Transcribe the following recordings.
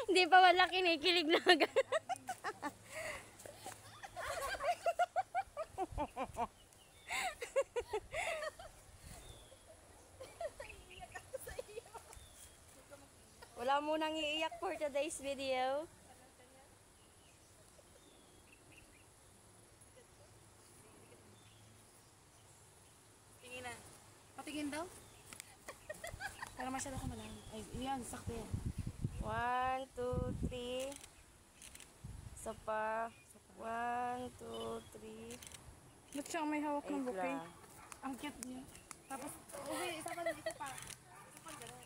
Hindi pa wala kinikilig na agad. Wala mo nang iiyak for today's video. Tinginan. Patingin daw. Para masyado ko malang. Ay, yan, sakto yan. 1, 2, 3. Isa pa. 1, 2, 3. Ba't siya may hawak ng bouquet? Ang cute niya. Tapos, okay, isa pa lang, isa pa. Isa pa gano'n.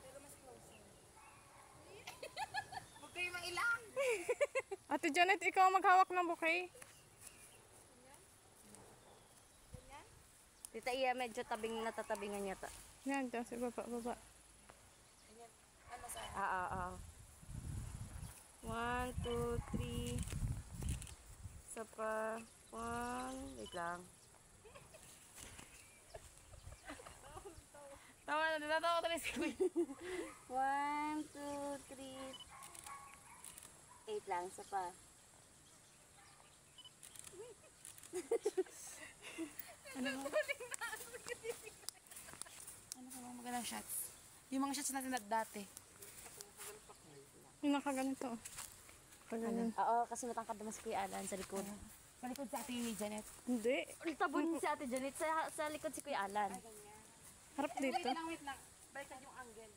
Pero mas closer. Huwag kayo mang ilang. Ate Janet, ikaw maghawak ng bouquet. Tita Iya, medyo natatabingan yata. Yan, dyan sa baba, baba. Ganyan. Ano sa? 1, 2, 3. Isa pa. 1. Wait lang. Tawa na, natatawa ko talaga si Queen. 1, 2, 3. 8 lang. Isa pa. Ano mo? Ano ka mga magandang shots? Yung mga shots natin dati. Yung nakaganito. Pagalan. Oo, kasi matangkad naman si Kuya Alan sa likod. Palikod sa ating ni Janet. Hindi. Tabon si Ate Janet sa likod si Kuya Alan. Harap dito. Wait lang. Baliktad yung angle.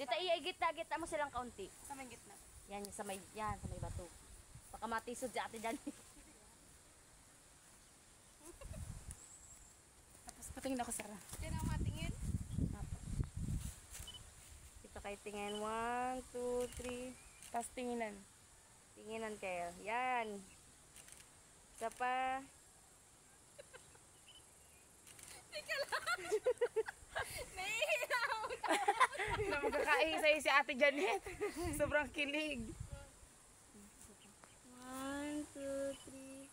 Tita Iya, gitna mo silang kaunti. Sa may gitna. Yan, sa may bato. Baka matisod si Ate Janet. Tapos patingin ako, Sarah. Diyan ang matingin. Kita kay tingin. 1, 2, 3. Tapos tinginan. Tinginan kayo. Yan. Isa pa. Nahihiraw. Na magkakaisay si Ate Janet. Sobrang kilig. 1, 2, 3.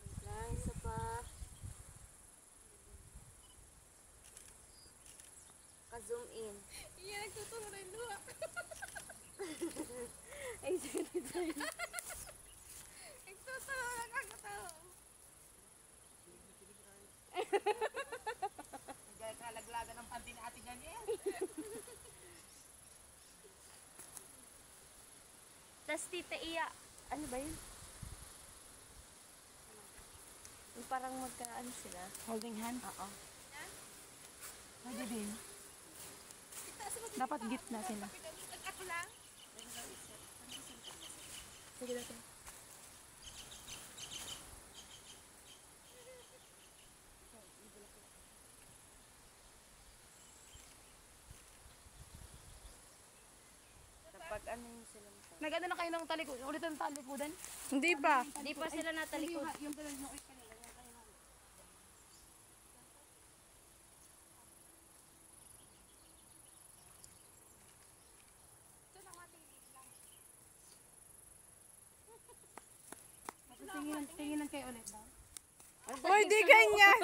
Wait lang, isa pa. Ka-zoom in. Iyan, nagtutungo na yung luha. Ay, sige. Nagtutungo na kakatawa. Kalaglagan ng panty ni Ate Janet. Tas Tita Iya, ano ba yun? Yung parang magkaano sila. Holding hand. Oo. Pwede din. Dapat gitna sila. Ako lang. Sige natin. Kapag ano yung sila mukha. Nag-ano na kayo ng talikod? Ulit ang talikodan? Hindi pa. Hindi pa sila natalikod. Yung talikod mo ulit kanila. Yung kanina. Tinginan kayo ulit daw. Uy, di ganyan.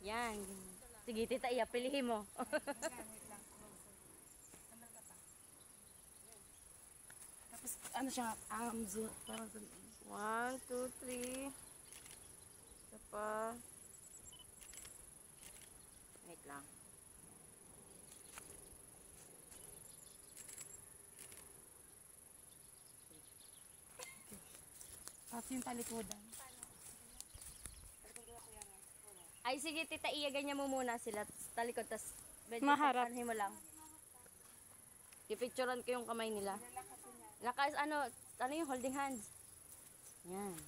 Yan. Sige, Tita Iya, pilihin mo. Tapos ano siya, parang 1, 2, 3. Isa pa. Wait lang. tapos yung talikodan. Ay, sige, Tita Iya, ganyan mo muna sila. Talikod, tas medyo Maharap. pagpanhin mo lang. Pipicturean ko yung kamay nila. Lakas, ano yung holding hands? Yan.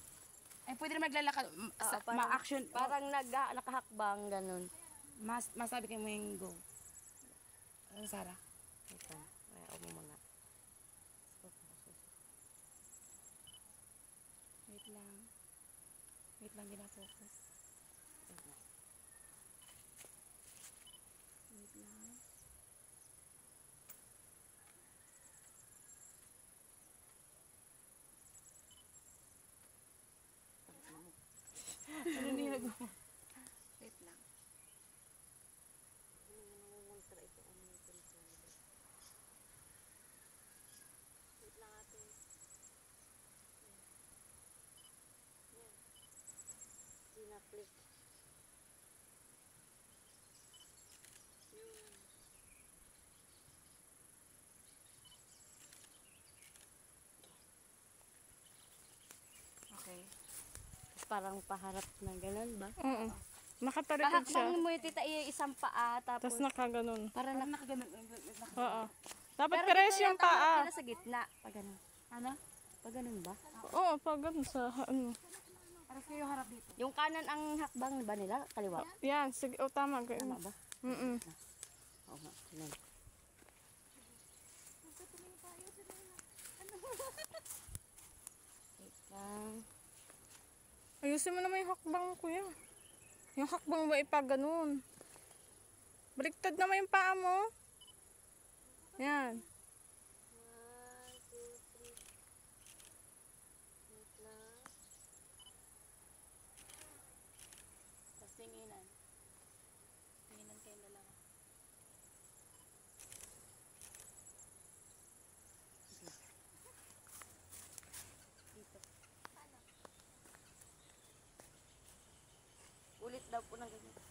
Ay, pwede na maglalakad. Ma-action. Parang nakahakbang, ganun. Masabi kayo mo yung go. Ano, Sarah? Ito. Ayaw mo muna. Wait lang. Wait lang, ginafocus. Wait lang. Ano nilag mo? Wait lang. Supli. Okay. Parang paharap na ganun ba? Oo. Nakatalikod siya. Pahakbang mo yung tita isang paa, tapos Tapos nakaganon. para na Nakaganon. Oo. Dapat pero pares dito yung yata harap paa. nila sa gitna. Pag ganun. Ano? Pag ganun ba? Oo, pag ganun sa ano. Para kayo harap dito. Yung kanan ang hakbang ba nila? Kaliwa? Yan, sige. Oh, tama. Tama ba? Mm-mm. Oo nga. Ganun. Wait lang. Ayusin mo naman yung hakbang mo, kuya. Yung hakbang mo ipag ganun. Baliktad naman yung paa mo. Yan. 1, 2, 3. Wait lang. Tapos tinginan. Tinginan kayong dalawa. Dito. Ulit daw po ng ganyan.